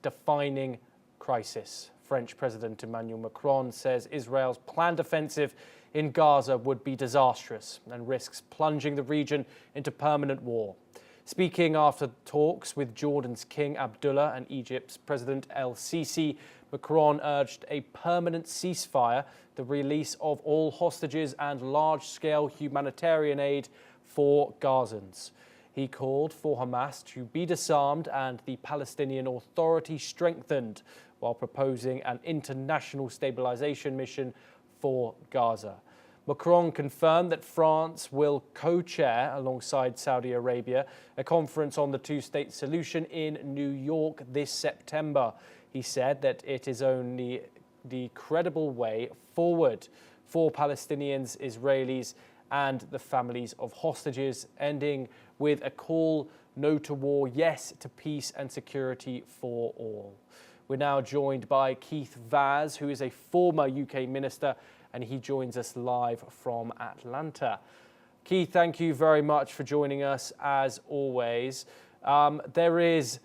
defining crisis. French President Emmanuel Macron says Israel's planned offensive in Gaza would be disastrous and risks plunging the region into permanent war. Speaking after talks with Jordan's King Abdullah and Egypt's President el-Sisi, Macron urged a permanent ceasefire, the release of all hostages and large-scale humanitarian aid for Gazans. He called for Hamas to be disarmed and the Palestinian Authority strengthened, while proposing an international stabilization mission for Gaza. Macron confirmed that France will co-chair, alongside Saudi Arabia, a conference on the two-state solution in New York this September. He said that it is only the credible way forward for Palestinians, Israelis, and the families of hostages, ending with a call no to war, yes to peace and security for all. We're now joined by Keith Vaz, who is a former UK minister, and he joins us live from Atlanta. Keith, thank you very much for joining us, as always. There is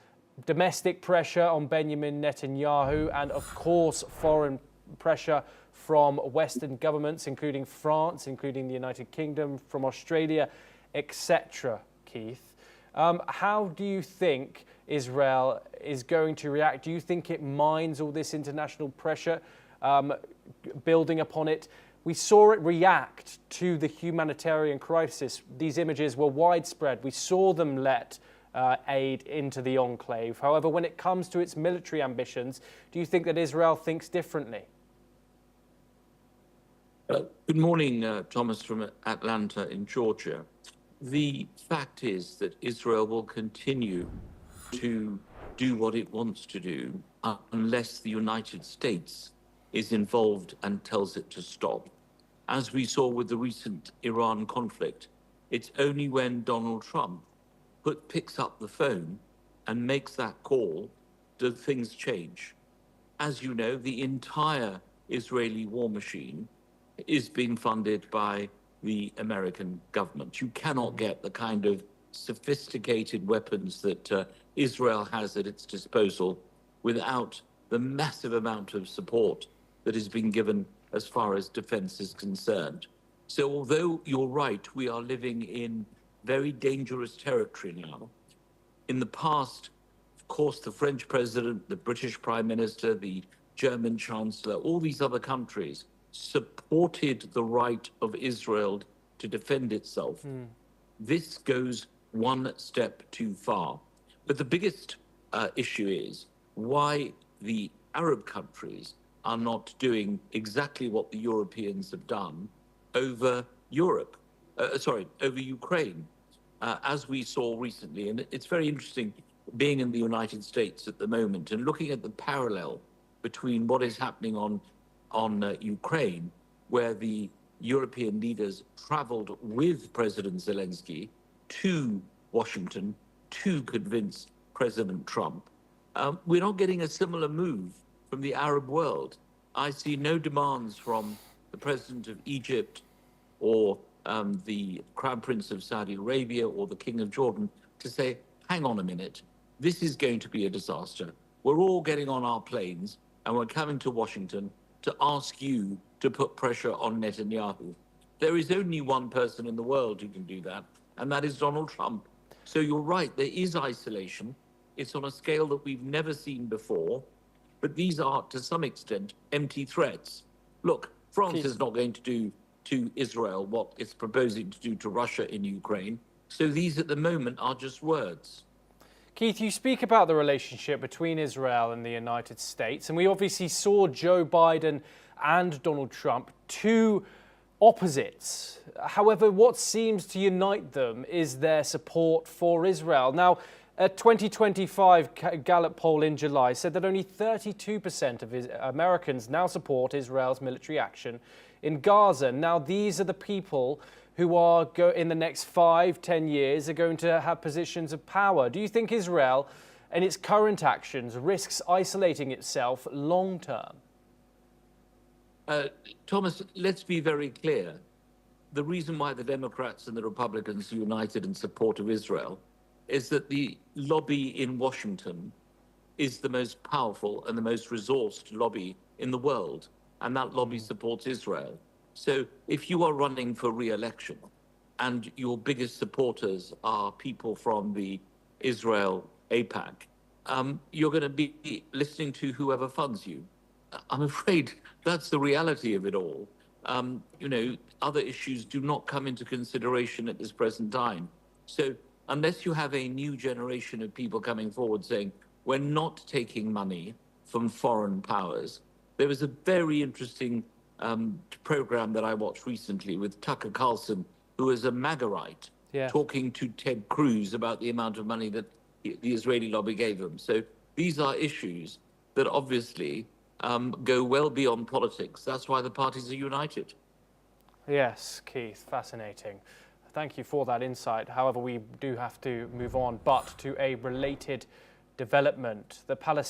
domestic pressure on Benjamin Netanyahu and, of course, foreign pressure from Western governments, including France, including the United Kingdom, from Australia, etc., Keith. How do you think Israel is going to react? Do you think it minds all this international pressure, building upon it? We saw it react to the humanitarian crisis. These images were widespread. We saw them let aid into the enclave. However, when it comes to its military ambitions, do you think that Israel thinks differently? Good morning, Thomas, from Atlanta in Georgia. The fact is that Israel will continue to do what it wants to do unless the United States is involved and tells it to stop. As we saw with the recent Iran conflict, it's only when Donald Trump picks up the phone and makes that call do things change. As you know, the entire Israeli war machine is being funded by the American government. You cannot get the kind of sophisticated weapons that Israel has at its disposal without the massive amount of support that is being given as far as defense is concerned. So although you're right, we are living in very dangerous territory now. In the past, of course, the French president, the British prime minister, the German chancellor, all these other countries supported the right of Israel to defend itself. This goes one step too far. But the biggest issue is why the Arab countries are not doing exactly what the Europeans have done over over Ukraine, as we saw recently. And it's very interesting being in the United States at the moment and looking at the parallel between what is happening on Ukraine, where the European leaders traveled with President Zelensky to Washington to convince President Trump. We're not getting a similar move from the Arab world. I see no demands from the president of Egypt or the Crown Prince of Saudi Arabia or the King of Jordan to say, hang on a minute, this is going to be a disaster. We're all getting on our planes and we're coming to Washington to ask you to put pressure on Netanyahu. There is only one person in the world who can do that, and that is Donald Trump. So you're right, there is isolation. It's on a scale that we've never seen before, but these are, to some extent, empty threats. Look, France is not going to do to Israel what it's proposing to do to Russia in Ukraine. So these at the moment are just words. Keith, you speak about the relationship between Israel and the United States, and we obviously saw Joe Biden and Donald Trump, two opposites. However, what seems to unite them is their support for Israel. Now, a 2025 Gallup poll in July said that only 32% of Americans now support Israel's military action in Gaza. Now, these are the people who are, in the next 5-10 years, are going to have positions of power. Do you think Israel, in its current actions, risks isolating itself long term? Thomas, let's be very clear. The reason why the Democrats and the Republicans are united in support of Israel is that the lobby in Washington is the most powerful and the most resourced lobby in the world, and that lobby supports Israel. So if you are running for re-election and your biggest supporters are people from the Israel APAC, you're going to be listening to whoever funds you. I'm afraid that's the reality of it all. Other issues do not come into consideration at this present time. So unless you have a new generation of people coming forward saying, we're not taking money from foreign powers. There was a very interesting program that I watched recently with Tucker Carlson, who is a MAGAite, talking to Ted Cruz about the amount of money that the Israeli lobby gave him. So these are issues that obviously go well beyond politics. That's why the parties are united. Yes, Keith, fascinating. Thank you for that insight. However, we do have to move on, but to a related development. The Palestinian